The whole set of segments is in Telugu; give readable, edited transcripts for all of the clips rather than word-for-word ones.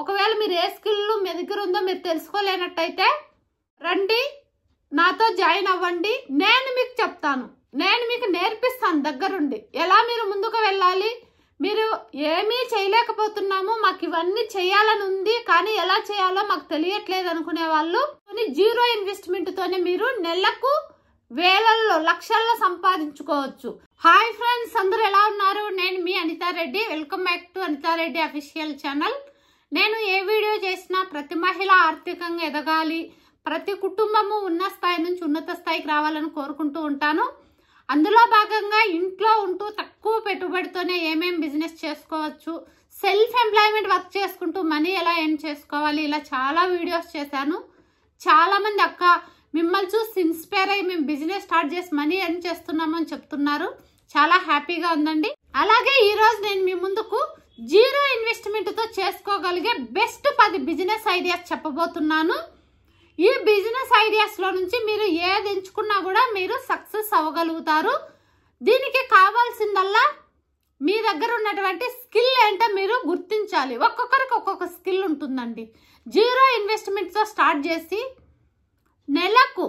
ఒకవేళ మీరు ఏ స్కిల్ మీ దగ్గర ఉందో మీరు తెలుసుకోలేనట్టయితే రండి, నాతో జాయిన్ అవ్వండి. నేను మీకు చెప్తాను, నేను మీకు నేర్పిస్తాను దగ్గరుండి ఎలా మీరు ముందుకు వెళ్ళాలి. మీరు ఏమీ చేయలేకపోతున్నాము, మాకు ఇవన్నీ చేయాలని ఉంది కానీ ఎలా చేయాలో మాకు తెలియట్లేదు అనుకునే వాళ్ళు జీరో ఇన్వెస్ట్మెంట్ తోనే మీరు నెలకు వేలల్లో లక్షల్లో సంపాదించుకోవచ్చు. హాయ్ ఫ్రెండ్స్, అందరూ ఎలా ఉన్నారు? నేను మీ Anitha Reddy. Welcome back to Anitha Reddy official channel. నేను ఏ వీడియో చేసినా ప్రతి మహిళ ఆర్థికంగా ఎదగాలి, ప్రతి కుటుంబము ఉన్న స్థాయి నుంచి ఉన్నత స్థాయికి రావాలని కోరుకుంటూ ఉంటాను. అందులో భాగంగా ఇంట్లో ఉంటూ తక్కువ పెట్టుబడితోనే ఏమేం బిజినెస్ చేసుకోవచ్చు, సెల్ఫ్ ఎంప్లాయ్మెంట్ వర్క్ చేసుకుంటూ మనీ ఎలా ఎర్న్ చేసుకోవాలి, ఇలా చాలా వీడియోస్ చేశాను. చాలా మంది అక్క మిమ్మల్ని చూసి ఇన్స్పైర్ అయ్యి మేము బిజినెస్ స్టార్ట్ చేసి మనీ ఎర్న్ చేస్తున్నాము అని చెప్తున్నారు. చాలా హ్యాపీగా ఉందండి. అలాగే ఈరోజు నేను మీ ముందుకు జీరో ఇన్వెస్ట్మెంట్ తో చేసుకోగలిగే బెస్ట్ 10 బిజినెస్ ఐడియాస్ చెప్పబోతున్నాను. ఈ బిజినెస్ ఐడియాస్ లో నుంచి మీరు ఏది ఎంచుకున్నా కూడా మీరు సక్సెస్ అవ్వగలుగుతారు. దీనికి కావాల్సిందల్లా మీ దగ్గర ఉన్నటువంటి స్కిల్ ఏంటో మీరు గుర్తించాలి. ఒక్కొక్కరికి ఒక్కొక్క స్కిల్ ఉంటుందండి. జీరో ఇన్వెస్ట్మెంట్ తో స్టార్ట్ చేసి నెలకు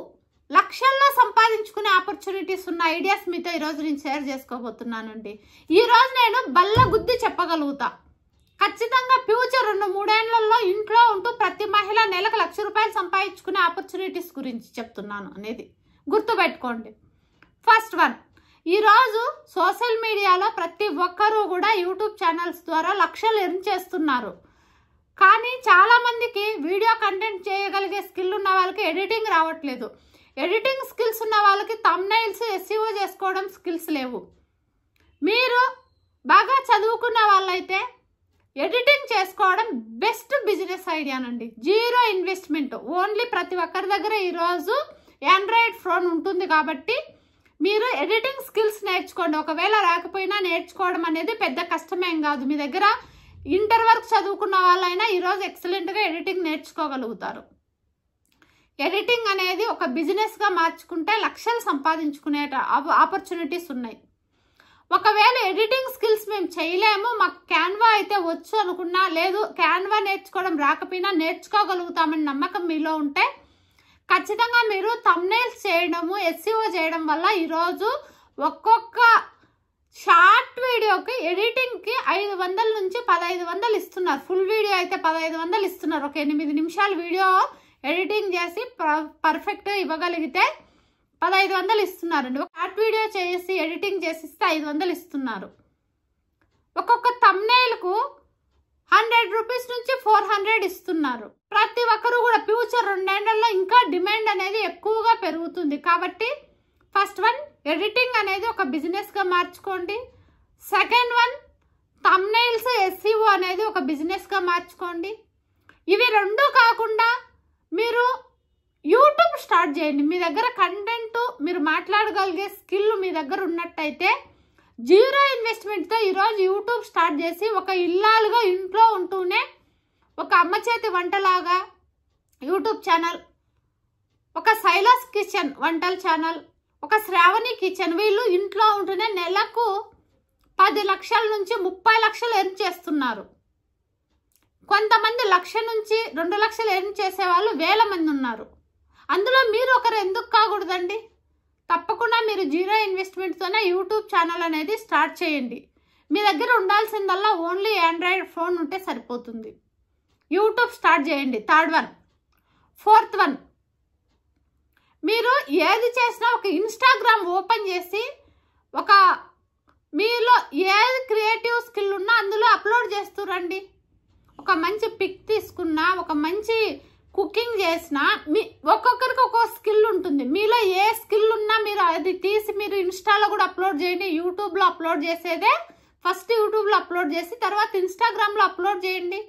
లక్షల్లో సంపాదించుకునే ఆపర్చునిటీస్ ఉన్న ఐడియాస్ మీతో ఈరోజు నేను షేర్ చేసుకోబోతున్నానండి. ఈరోజు నేను బల్ల గుద్ది చెప్పగలుగుతా, ఖచ్చితంగా ఫ్యూచర్ 2-3 ఏళ్లలో ఇంట్లో ఉంటూ ప్రతి మహిళ నెలకు ₹1,00,000 సంపాదించుకునే ఆపర్చునిటీస్ గురించి చెప్తున్నాను అనేది గుర్తుపెట్టుకోండి. ఫస్ట్ వన్, ఈరోజు సోషల్ మీడియాలో ప్రతి ఒక్కరూ కూడా యూట్యూబ్ ఛానల్స్ ద్వారా లక్షలు ఎర్న్ చేస్తున్నారు. కానీ చాలా మందికి వీడియో కంటెంట్ చేయగలిగే స్కిల్ ఉన్న వాళ్ళకి ఎడిటింగ్ రావట్లేదు. ఎడిటింగ్ స్కిల్స్ ఉన్న వాళ్ళకి థంబ్నెయిల్స్ SEO చేసుకోవడం స్కిల్స్ లేవు. మీరు బాగా చదువుకున్న వాళ్ళైతే ఎడిటింగ్ చేసుకోవడం బెస్ట్ బిజినెస్ ఐడియానండి. జీరో ఇన్వెస్ట్మెంట్, ఓన్లీ ప్రతి ఒక్కరి దగ్గర ఈరోజు ఆండ్రాయిడ్ ఫోన్ ఉంటుంది కాబట్టి మీరు ఎడిటింగ్ స్కిల్స్ నేర్చుకోండి. ఒకవేళ రాకపోయినా నేర్చుకోవడం అనేది పెద్ద కష్టమేం కాదు. మీ దగ్గర ఇంటర్ వరకు చదువుకున్న వాళ్ళైనా ఈరోజు ఎక్సలెంట్గా ఎడిటింగ్ నేర్చుకోగలుగుతారు. ఎడిటింగ్ అనేది ఒక బిజినెస్గా మార్చుకుంటే లక్షలు సంపాదించుకునే ఆపర్చునిటీస్ ఉన్నాయి. ఒకవేళ ఎడిటింగ్ స్కిల్స్ మేము చేయలేము, మాకు క్యాన్వా అయితే వచ్చు అనుకున్నా, లేదు క్యాన్వా నేర్చుకోవడం రాకపోయినా నేర్చుకోగలుగుతామని నమ్మకం మీలో ఉంటే ఖచ్చితంగా మీరు థంబ్నెయిల్స్ చేయడము, SEO చేయడం వల్ల ఈరోజు ఒక్కొక్క షార్ట్ వీడియోకి ఎడిటింగ్కి 500 నుంచి 1,500 ఇస్తున్నారు. ఫుల్ వీడియో అయితే 1,500 ఇస్తున్నారు. ఒక 8 నిమిషాల వీడియో ఎడిటింగ్ చేసి పర్ఫెక్ట్ ఇవ్వగలిగితే 1,500 ఇస్తున్నారండి. ఒక షార్ట్ వీడియో చేసి ఎడిటింగ్ చేసిస్తే 500 ఇస్తున్నారు. ఒక్కొక్క థంబ్నెయిల్కు ₹100 నుంచి 400 ఇస్తున్నారు. ప్రతి ఒక్కరు కూడా ఫ్యూచర్ 2 ఏళ్లలో ఇంకా డిమాండ్ అనేది ఎక్కువగా పెరుగుతుంది. కాబట్టి ఫస్ట్ వన్, ఎడిటింగ్ అనేది ఒక బిజినెస్గా మార్చుకోండి. సెకండ్ వన్, థంబ్నెయిల్స్ SEO అనేది ఒక బిజినెస్గా మార్చుకోండి. ఇవి రెండు కాకుండా మీరు యూట్యూబ్ స్టార్ట్ చేయండి. మీ దగ్గర కంటెంట్, మీరు మాట్లాడగలిగే స్కిల్ మీ దగ్గర ఉన్నట్టయితే జీరో ఇన్వెస్ట్మెంట్తో ఈరోజు యూట్యూబ్ స్టార్ట్ చేసి ఒక ఇల్లాలుగా ఇంట్లో ఉంటూనే ఒక అమ్మ చేతి వంటలాగా యూట్యూబ్ ఛానల్, ఒక శైలాస్ కిచెన్ వంటల ఛానల్, ఒక శ్రావణి కిచెన్, వీళ్ళు ఇంట్లో ఉంటూనే నెలకు 10 లక్షల నుంచి 30 లక్షలు ఎర్న్ చేస్తున్నారు. కొంతమంది 1,00,000 నుంచి 2 లక్షలు ఎర్న్ చేసే వాళ్ళు వేల మంది ఉన్నారు. అందులో మీరు ఒకరు ఎందుకు కాకూడదండి? తప్పకుండా మీరు జీరో ఇన్వెస్ట్మెంట్తోనే యూట్యూబ్ ఛానల్ అనేది స్టార్ట్ చేయండి. మీ దగ్గర ఉండాల్సిందల్లా ఓన్లీ ఆండ్రాయిడ్ ఫోన్ ఉంటే సరిపోతుంది. యూట్యూబ్ స్టార్ట్ చేయండి. Third one. ఫోర్త్ వన్, మీరు ఏది చేసినా ఒక ఇన్స్టాగ్రామ్ ఓపెన్ చేసి ఒక మీలో ఏది క్రియేటివ్ స్కిల్ ఉన్నా అందులో అప్లోడ్ చేస్తూ రండి. ఒక మంచి పిక్ తీసుకున్నా, ఒక మంచి కుకింగ్ చేసినా, ఒక్కొక్కరికి ఒక్కొక్క స్కిల్ ఉంటుంది. మీలో ఏ స్కిల్ ఉన్నా మీరు అది తీసి మీరు ఇన్స్టాలో కూడా అప్లోడ్ చేయండి. యూట్యూబ్లో అప్లోడ్ చేసేదే ఫస్ట్ యూట్యూబ్లో అప్లోడ్ చేసి తర్వాత ఇన్స్టాగ్రామ్లో అప్లోడ్ చేయండి.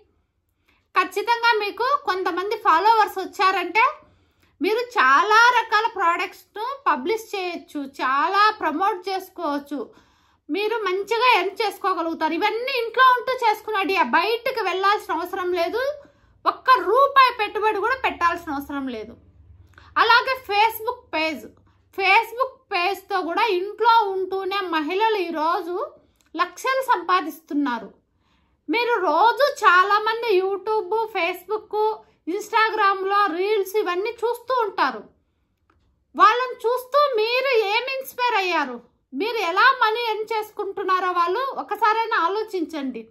ఖచ్చితంగా మీకు కొంతమంది ఫాలోవర్స్ వచ్చారంటే మీరు చాలా రకాల ప్రోడక్ట్స్ను పబ్లిష్ చేయొచ్చు, చాలా ప్రమోట్ చేసుకోవచ్చు, మీరు మంచిగా ఎర్న్ చేసుకోగలుగుతారు. ఇవన్నీ ఇంట్లో ఉంటూ చేసుకున్నాడు. బయటకు వెళ్ళాల్సిన అవసరం లేదు, ₹1 పెట్టుబడి కూడా పెట్టాల్సిన అవసరం లేదు. అలాగే ఫేస్బుక్ పేజ్తో కూడా ఇంట్లో ఉంటూనే మహిళలు ఈరోజు లక్షలు సంపాదిస్తున్నారు. మీరు రోజు చాలా మంది యూట్యూబ్ ఇవన్నీ చూస్తూ ఉంటారు. వాళ్ళని చూస్తూ మీరు ఏమి ఇన్స్పైర్ అయ్యారు, మీరు ఎలా మనీ ఎర్న్ చేసుకుంటున్నారో వాళ్ళు ఒకసారైనా ఆలోచించండి.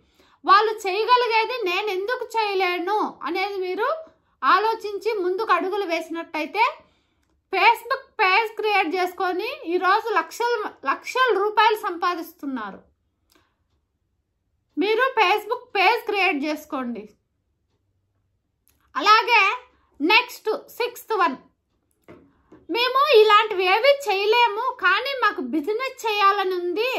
వాళ్ళు చేయగలిగేది నేను ఎందుకు చేయలేను అనేది మీరు ఆలోచించి ముందుకు అడుగులు వేసినట్టయితే ఫేస్బుక్ పేజ్ క్రియేట్ చేసుకొని ఈరోజు లక్షల రూపాయలు సంపాదిస్తున్నారు. మీరు ఫేస్బుక్ పేజ్ క్రియేట్ చేసుకోండి. అలాగే నెక్స్ట్ 6th వన్, మేము ఇలాంటివి ఏవి చేయలేము కానీ మాకు బిజినెస్ చేయాలని ఉంది,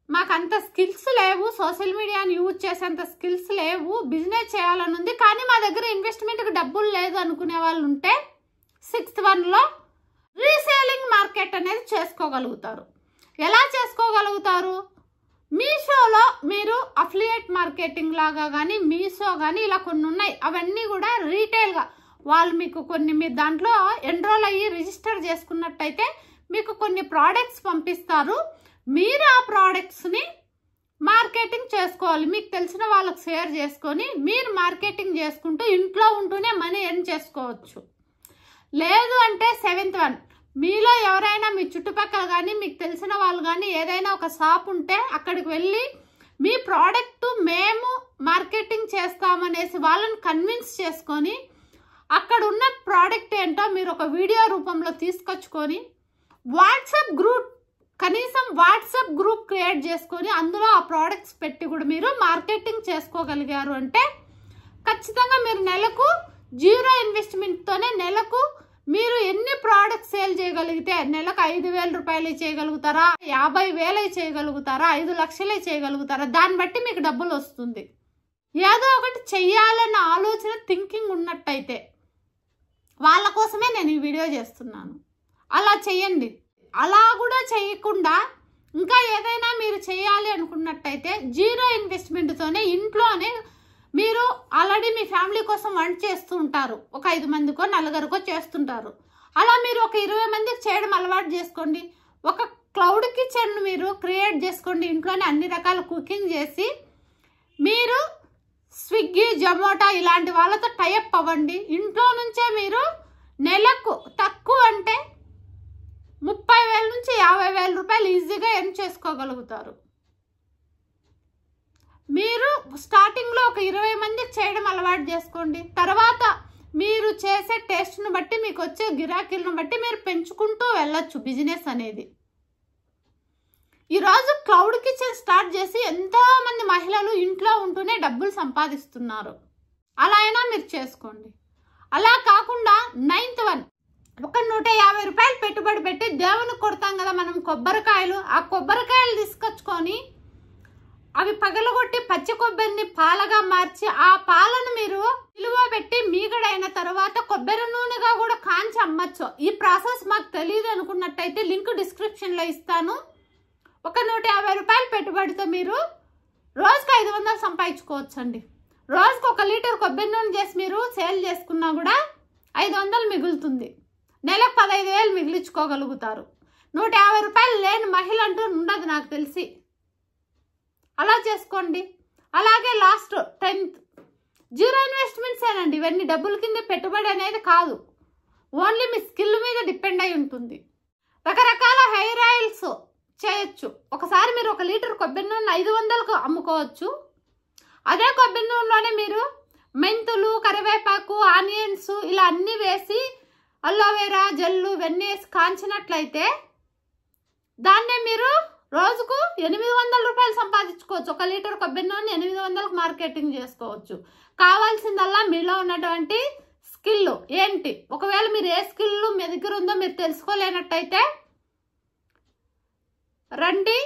మాకు అంత స్కిల్స్ లేవు, సోషల్ మీడియాని యూజ్ చేసేంత స్కిల్స్ లేవు, బిజినెస్ చేయాలని ఉంది కానీ మా దగ్గర ఇన్వెస్ట్మెంట్కి డబ్బులు లేదు అనుకునే వాళ్ళు ఉంటే 6th వన్లో రీసేలింగ్ మార్కెట్ అనేది చేసుకోగలుగుతారు. ఎలా చేసుకోగలుగుతారు? మీషోలో మీరు అఫిలియేట్ మార్కెటింగ్ లాగా కానీ మీషో కానీ ఇలా కొన్ని ఉన్నాయి. అవన్నీ కూడా రీటైల్గా వాళ్ళు మీకు కొన్ని మీరు దాంట్లో ఎన్రోల్ అయ్యి రిజిస్టర్ చేసుకున్నట్టయితే మీకు కొన్ని ప్రోడక్ట్స్ పంపిస్తారు. మీరు ఆ ప్రోడక్ట్స్ని మార్కెటింగ్ చేసుకోవాలి. మీకు తెలిసిన వాళ్ళకి షేర్ చేసుకొని మీరు మార్కెటింగ్ చేసుకుంటూ ఇంట్లో ఉంటూనే మనీ ఎర్న్ చేసుకోవచ్చు. లేదు అంటే 7th వన్, మీలో ఎవరైనా మీ చుట్టుపక్కల కానీ మీకు తెలిసిన వాళ్ళు కానీ ఏదైనా ఒక షాప్ ఉంటే అక్కడికి వెళ్ళి మీ ప్రోడక్ట్ మేము మార్కెటింగ్ చేస్తామనేసి వాళ్ళని కన్విన్స్ చేసుకొని అక్కడ ఉన్న ప్రోడక్ట్ ఏంటో మీరు ఒక వీడియో రూపంలో తీసుకొచ్చుకొని కనీసం వాట్సాప్ గ్రూప్ క్రియేట్ చేసుకొని అందులో ఆ ప్రోడక్ట్స్ పెట్టి కూడా మీరు మార్కెటింగ్ చేసుకోగలిగారు అంటే ఖచ్చితంగా మీరు నెలకు 0 ఇన్వెస్ట్మెంట్తోనే నెలకు మీరు ఎన్ని ప్రోడక్ట్స్ సేల్ చేయగలిగితే నెలకు 5,000 రూపాయలు చేయగలుగుతారా, 50,000 చేయగలుగుతారా, 5 లక్షలే చేయగలుగుతారా, దాన్ని బట్టి మీకు డబ్బులు వస్తుంది. ఏదో ఒకటి చెయ్యాలన్న ఆలోచన థింకింగ్ ఉన్నట్టయితే వాళ్ళ కోసమే నేను ఈ వీడియో చేస్తున్నాను. అలా చెయ్యండి. అలా కూడా చేయకుండా ఇంకా ఏదైనా మీరు చేయాలి అనుకున్నట్టయితే 0 ఇన్వెస్ట్మెంట్తోనే ఇంట్లోనే మీరు ఆల్రెడీ మీ ఫ్యామిలీ కోసం వంట చేస్తూ ఉంటారు, ఒక 5 మందికో 4కో చేస్తుంటారు. అలా మీరు ఒక 20 మందికి చేయడం అలవాటు చేసుకోండి. ఒక క్లౌడ్ కిచెన్ మీరు క్రియేట్ చేసుకోండి. ఇంట్లోనే అన్ని రకాల కుకింగ్ చేసి మీరు స్విగ్గీ, జొమాటో ఇలాంటి వాళ్ళతో టైఅప్ అవ్వండి. ఇంట్లో నుంచే మీరు నెలకు తక్కువ అంటే 30,000 నుంచి 50,000 రూపాయలు ఈజీగా ఎర్న్ చేసుకోగలుగుతారు. మీరు స్టార్టింగ్లో ఒక 20 మందికి చేయడం అలవాటు చేసుకోండి. తర్వాత మీరు చేసే టేస్ట్ను బట్టి మీకు వచ్చే గిరాకీలను బట్టి మీరు పెంచుకుంటూ వెళ్ళొచ్చు బిజినెస్ అనేది. ఈరోజు క్లౌడ్ కిచెన్ స్టార్ట్ చేసి ఎంతోమంది మహిళలు ఇంట్లో ఉంటూనే డబ్బులు సంపాదిస్తున్నారు. అలా అయినా మీరు చేసుకోండి. అలా కాకుండా 9th వన్, ఒక 150 రూపాయలు పెట్టుబడి పెట్టి దేవునికి కొడతాం కదా మనం కొబ్బరికాయలు, ఆ కొబ్బరికాయలు తీసుకొచ్చుకొని అవి పగలగొట్టి పచ్చి కొబ్బరిని పాలగా మార్చి ఆ పాలను మీరు నిలువ పెట్టి మీగడైన తర్వాత కొబ్బరి నూనెగా కూడా కాంచి అమ్మచ్చు. ఈ ప్రాసెస్ మాకు తెలియదు అనుకున్నట్టయితే లింక్ డిస్క్రిప్షన్లో ఇస్తాను. ఒక 150 రూపాయలు పెట్టుబడితో మీరు రోజుకి 500 సంపాదించుకోవచ్చు అండి. రోజుకి 1 లీటర్ కొబ్బరి నూనె చేసి మీరు సేల్ చేసుకున్నా కూడా 500 మిగులుతుంది. నెలకు 15,000 మిగిలించుకోగలుగుతారు. 150 రూపాయలు లేని మహిళ అంటూ ఉండదు నాకు తెలిసి. అలా చేసుకోండి. అలాగే లాస్ట్ 10th 0 ఇన్వెస్ట్మెంట్స్ ఏనండి. ఇవన్నీ డబ్బుల కింద పెట్టుబడి అనేది కాదు, ఓన్లీ మీ స్కిల్ మీద డిపెండ్ అయి ఉంటుంది. రకరకాల హెయిర్ ఆయిల్స్ చేయొచ్చు. ఒకసారి మీరు 1 లీటర్ కొబ్బరి నూనె 500కు అమ్ముకోవచ్చు. అదే కొబ్బరి నూనెలోనే మీరు మెంతులు, కరివేపాకు, ఆనియన్స్ ఇలా అన్నీ వేసి అలోవెరా జెల్లు ఇవన్నీ వేసి కాంచినట్లయితే దాన్నే మీరు రోజుకు 800 రూపాయలు సంపాదించుకోవచ్చు. 1 లీటర్ కొబ్బరి నూనె 800కు మార్కెటింగ్ చేసుకోవచ్చు. కావాల్సిందల్లా మీలో ఉన్నటువంటి స్కిల్ ఏంటి, ఒకవేళ మీరు ఏ స్కిల్ మీ దగ్గర ఉందో మీరు తెలుసుకోలేనట్టయితే రండి,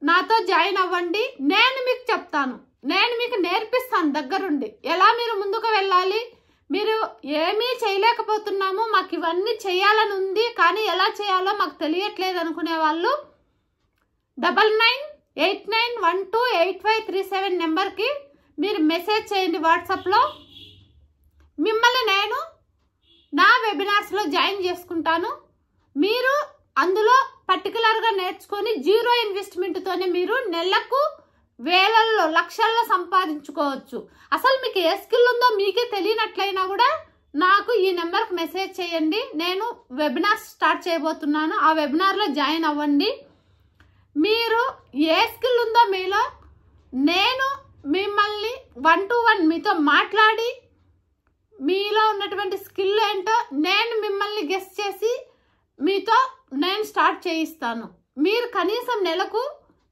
నాతో జాయిన్ అవ్వండి. నేను మీకు చెప్తాను, నేను మీకు నేర్పిస్తాను దగ్గరుండి ఎలా మీరు ముందుకు వెళ్ళాలి. మీరు ఏమీ చేయలేకపోతున్నాము, మాకు ఇవన్నీ చేయాలని ఉంది కానీ ఎలా చేయాలో మాకు తెలియట్లేదు అనుకునే వాళ్ళు 9989128537 నెంబర్కి మీరు మెసేజ్ చేయండి వాట్సాప్లో. మిమ్మల్ని నేను నా వెబినార్స్లో జాయిన్ చేసుకుంటాను. మీరు అందులో పర్టికులర్గా నేర్చుకొని 0 ఇన్వెస్ట్మెంట్తోనే మీరు నెలకు వేలల్లో లక్షల్లో సంపాదించుకోవచ్చు. అసలు మీకు ఏ స్కిల్ ఉందో మీకే తెలియనట్లయినా కూడా నాకు ఈ నెంబర్కి మెసేజ్ చేయండి. నేను వెబినార్ స్టార్ట్ చేయబోతున్నాను. ఆ వెబినార్లో జాయిన్ అవ్వండి. మీరు ఏ స్కిల్ ఉందో మీలో, నేను మిమ్మల్ని 1-to-1 మీతో మాట్లాడి మీలో ఉన్నటువంటి స్కిల్ ఏంటో నేను మిమ్మల్ని గెస్ చేసి మీతో నేను స్టార్ట్ చేయిస్తాను. మీరు కనీసం నెలకు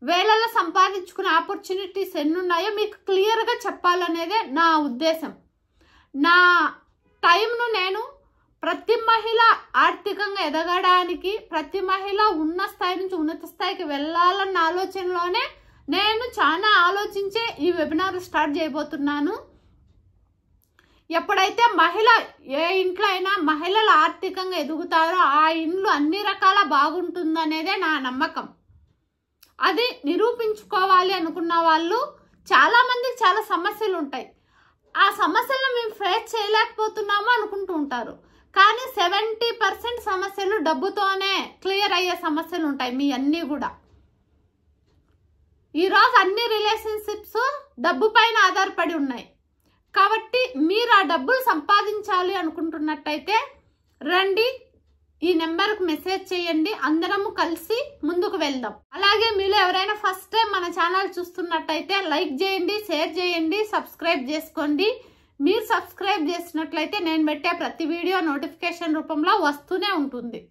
వేలలో సంపాదించుకునే ఆపర్చునిటీస్ ఎన్ని ఉన్నాయో మీకు క్లియర్గా చెప్పాలనేదే నా ఉద్దేశం. నా టైంను నేను ప్రతి మహిళ ఆర్థికంగా ఎదగడానికి, ప్రతి మహిళ ఉన్న స్థాయి నుంచి ఉన్నత స్థాయికి వెళ్ళాలన్న ఆలోచనలోనే నేను చాలా ఆలోచించే ఈ వెబినార్ స్టార్ట్ చేయబోతున్నాను. ఎప్పుడైతే మహిళ ఏ ఇంట్లో అయినా మహిళలు ఆర్థికంగా ఎదుగుతారో ఆ ఇంట్లో అన్ని రకాల బాగుంటుందనేదే నా నమ్మకం. అది నిరూపించుకోవాలి అనుకున్న వాళ్ళు చాలా మందికి చాలా సమస్యలు ఉంటాయి. ఆ సమస్యలను మేము ఫేస్ చేయలేకపోతున్నాము అనుకుంటూ ఉంటారు. కానీ 70% సమస్యలు డబ్బుతోనే క్లియర్ అయ్యే సమస్యలు ఉంటాయి మీ అన్నీ కూడా. ఈరోజు అన్ని రిలేషన్షిప్స్ డబ్బు పైన ఆధారపడి ఉన్నాయి. కాబట్టి మీరు ఆ డబ్బులు సంపాదించాలి అనుకుంటున్నట్టయితే రండి, ఈ నెంబర్కి మెసేజ్ చేయండి. అందరము కలిసి ముందుకు వెళ్దాం. అలాగే మీరు ఎవరైనా ఫస్ట్ టైం మన ఛానల్ చూస్తున్నట్టయితే లైక్ చేయండి, షేర్ చేయండి, సబ్స్క్రైబ్ చేసుకోండి. మీరు సబ్స్క్రైబ్ చేసినట్లయితే నేను పెట్టే ప్రతి వీడియో నోటిఫికేషన్ రూపంలో వస్తూనే ఉంటుంది.